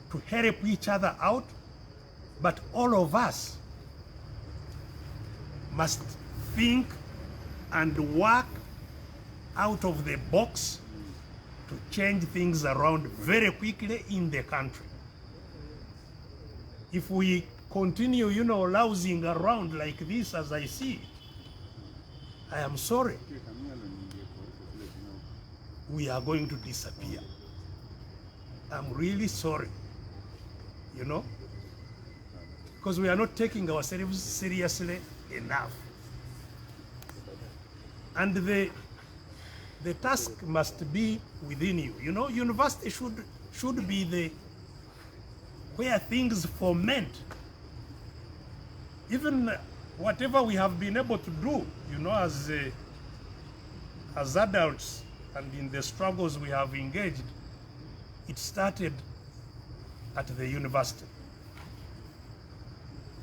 to help each other out, but all of us must think and work out of the box to change things around very quickly in the country. If we continue, you know, lousing around like this as I see it, I am sorry, we are going to disappear. I'm really sorry, you know, because we are not taking ourselves seriously enough. And the task must be within you. You know, university should be the where things ferment. Even whatever we have been able to do, you know, as adults and in the struggles we have engaged, it started at the university.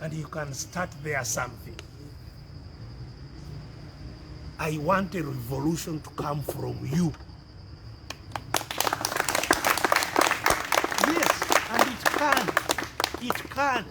And you can start there something. I want a revolution to come from you. Yes, and it can. It can.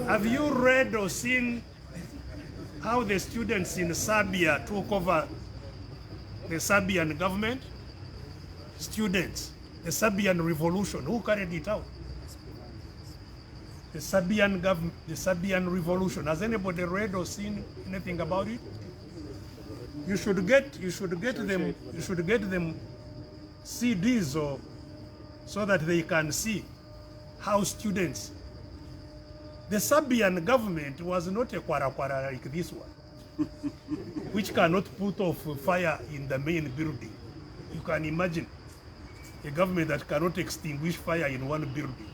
Have you read or seen how the students in Serbia took over the Serbian government? Students, the Serbian revolution, who carried it out? The Serbian government, the Serbian revolution. Has anybody read or seen anything about it? You should get them CDs or so that they can see how students. The Serbian government was not a kwara like this one, which cannot put off fire in the main building. You can imagine a government that cannot extinguish fire in one building.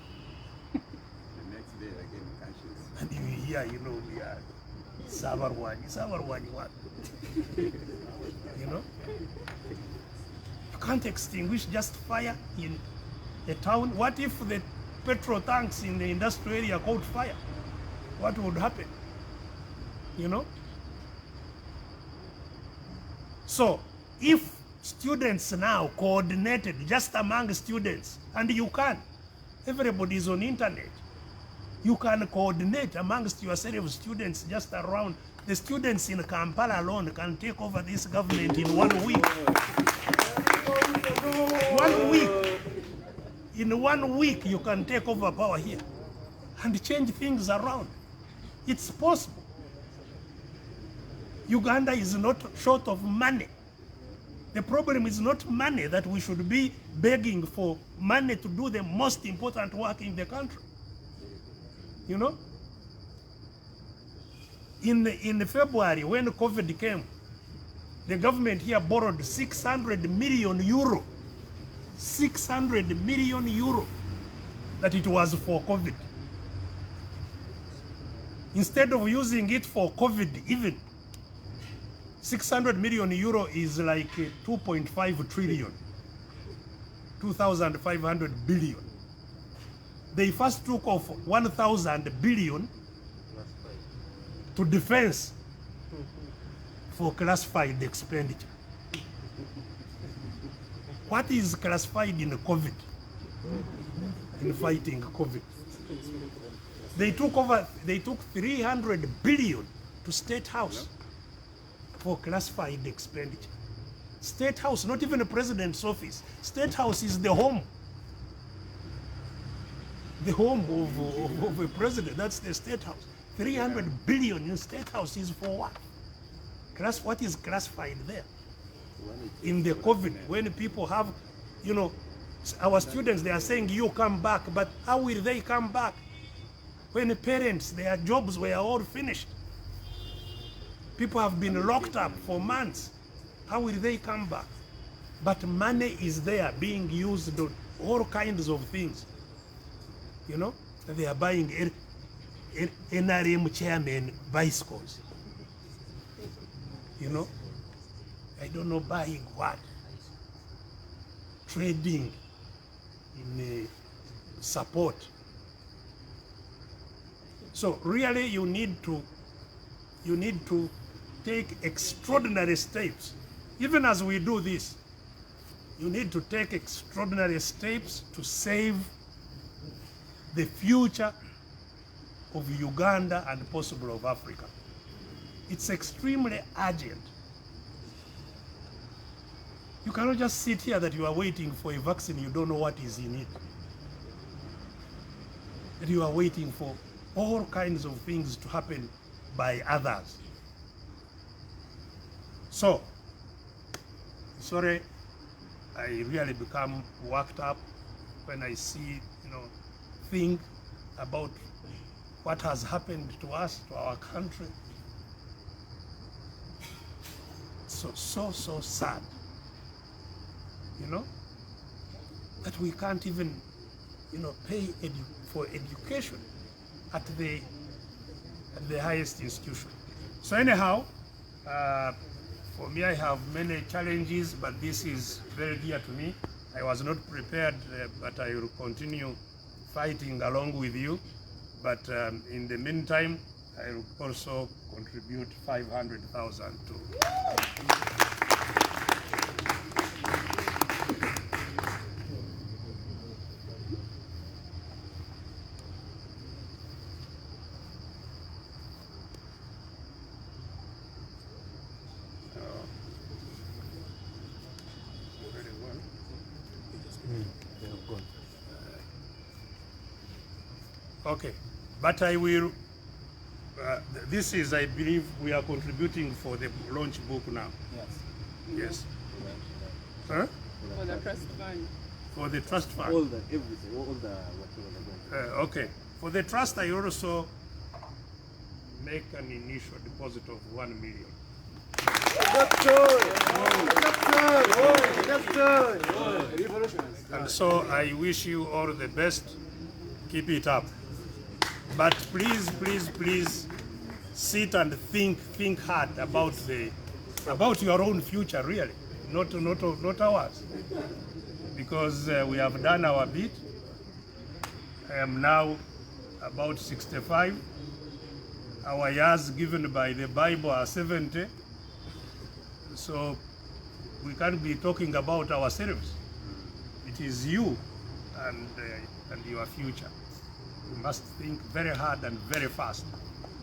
The next day I came conscious. And you hear, you know, we are Savarwani one. You know? You can't extinguish just fire in a town. What if the petrol tanks in the industrial area caught fire? What would happen? You know? So, if students now coordinated just among students, and you can, everybody is on internet, you can coordinate amongst yourselves, students just around. The students in Kampala alone can take over this government in 1 week. 1 week. In 1 week, you can take over power here and change things around. It's possible. Uganda is not short of money. The problem is not money, that we should be begging for money to do the most important work in the country. You know? In February, when COVID came, the government here borrowed 600 million euro. 600 million euro that it was for COVID. Instead of using it for COVID, even 600 million euro is like 2.5 trillion, 2,500 billion. They first took off 1,000 billion to defense for classified expenditure. What is classified in COVID? In fighting COVID. They took 300 billion to State House for classified expenditure. State House, not even the president's office. State House is the home. The home of a president, that's the State House. 300 billion in State House is for what? What is classified there? In the COVID, when people have, you know, our students, they are saying you come back, but how will they come back? When the parents, their jobs were all finished. People have been locked up for months. How will they come back? But money is there being used on all kinds of things. You know, they are buying NRM chairman bicycles. You know, I don't know buying what. Trading in support. So really you need to take extraordinary steps. Even as we do this, you need to take extraordinary steps to save the future of Uganda and possible of Africa. It's extremely urgent. You cannot just sit here that you are waiting for a vaccine, you don't know what is in it. That you are waiting for all kinds of things to happen by others. So, sorry, I really become worked up when I see, you know, think about what has happened to us, to our country. So sad, you know, that we can't even, you know, pay for education at the highest institution. So anyhow, for me, I have many challenges, but this is very dear to me. I was not prepared, but I will continue fighting along with you. But in the meantime, I will also contribute 500,000 to. Okay, but I will, this is, I believe, we are contributing for the launch book now. Yes. Yes. Huh? For the trust fund. For the trust fund. All the everything, all the whatever. Okay. For the trust, I also make an initial deposit of 1 million. And so I wish you all the best. Keep it up. But please, please, please sit and think hard about your own future, really, not ours. Because we have done our bit. I am now about 65. Our years given by the Bible are 70. So we can't be talking about ourselves. It is you and your future. We must think very hard and very fast.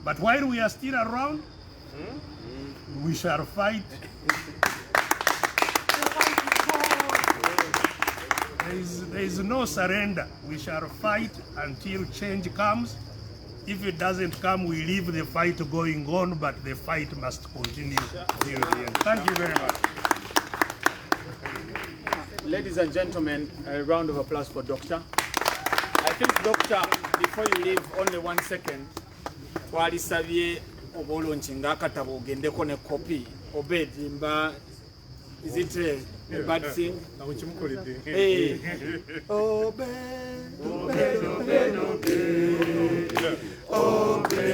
But while we are still around, we shall fight. There is no surrender. We shall fight until change comes. If it doesn't come, we leave the fight going on, but the fight must continue till the end. Thank you very much. Ladies and gentlemen, a round of applause for Doctor. I think, Doctor, before you leave, only 1 second. Twalisabye obolonchi ng'akatabo ogendeko ne copy. Obed, mba Is it a bad thing? Hey. Obed, Obed, Obed, Obed. Obed,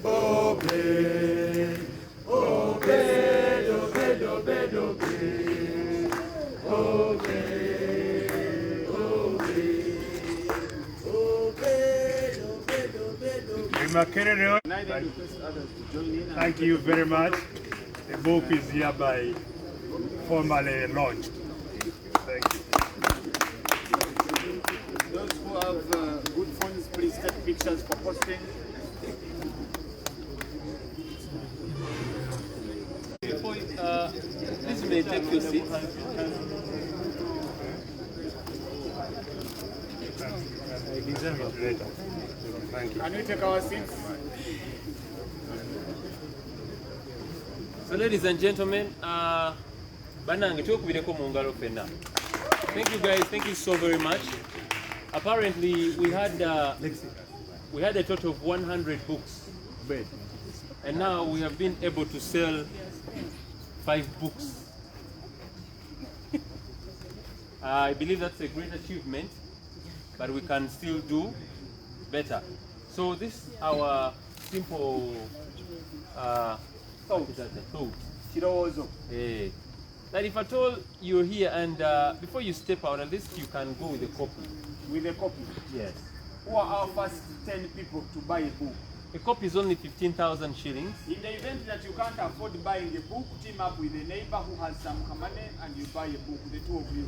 Obed, Obed, Obed, Obed, Obed. Makerere, thank you very much. The book is hereby formally launched. Thank you. Those who have good phones, please take pictures for posting. Please may take your seat. Thank you. Can we take our seats? So ladies and gentlemen, banange tukubireko mu ngalo fenna. Thank you guys, thank you so very much. Apparently we had a total of 100 books. And now we have been able to sell 5 books. I believe that's a great achievement, but we can still do better. So this is our simple thought. That if at all you're here and before you step out, at least you can go with a copy. With a copy? Yes. Who are our first 10 people to buy a book? A copy is only 15,000 shillings. In the event that you can't afford buying a book, team up with a neighbor who has some money and you buy a book, the two of you.